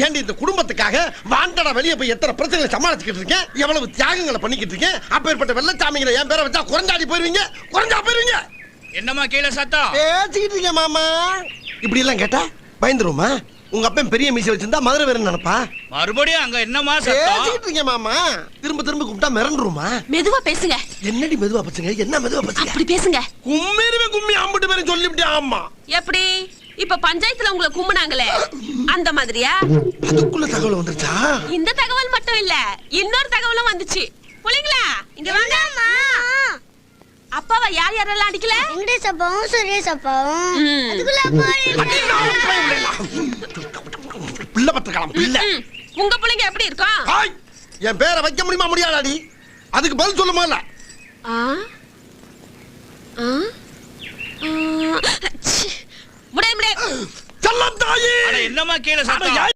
ஏண்டி இந்த குடும்பத்துக்காக வாண்டடா வெளியே போய் எத்தனை பிரச்சனைகளை சமாளிச்சுக்கிட்டு இருக்கேன், எவ்வளவு தியாகங்களை பண்ணிக்கிட்டு இருக்கேன். அப்பேற்பட்ட வெள்ளச்சாமிங்களை என் பேரை வச்சா குறைஞ்சாடி போயிருவீங்க, குறைஞ்சா போயிருவீங்க. என்னம்மா கீழே சத்தம்? பேசிக்கிட்டு இருக்கேன் மாமா. இப்படி எல்லாம் கேட்டா பயந்துருமா? உங்க அப்பன் பெரிய மீசை வச்சிருந்தா மதுரை வேற நினைப்பா. மறுபடியும் அங்க என்னம்மா சத்தம்? பேசிக்கிட்டு இருக்கேன் மாமா. திரும்ப திரும்ப கூப்பிட்டா மிரண்டுருமா? மெதுவா பேசுங்க. என்னடி மெதுவா பேசுங்க? என்ன மெதுவா பேசுங்க? அப்படி பேசுங்க. கும்மிருவே கும்மி ஆம்பிட்டு பேரும் சொல்லிவிட்டேன். ஆமா. எப்படி? இப்ப பஞ்சாயத்துல உங்களை கும்பினாங்களே அந்த மாதிரியா? அதுக்குள்ள தகவல் வந்துருச்சா? இந்த தகவல் மட்டும் இல்ல, இன்னொரு தகவலும் வந்துச்சு. புள்ளைங்களா இங்க வாங்க. அப்பாவை யார் யாரெல்லாம் அடிக்கல? வெங்கடேஷ் அப்பாவும் சுரேஷ் அப்பாவும். அதுக்குள்ள பிள்ளை பத்திரக்கலாம் பிள்ளை. உங்க பிள்ளைங்க எப்படி இருக்கும்? என் பேரை வைக்க முடியுமா முடியாதாடி? அதுக்கு பதில் சொல்லுமா இல்ல? முடியாது. செல்லம் தாயி. என்னம்மா கீழே சத்தம்?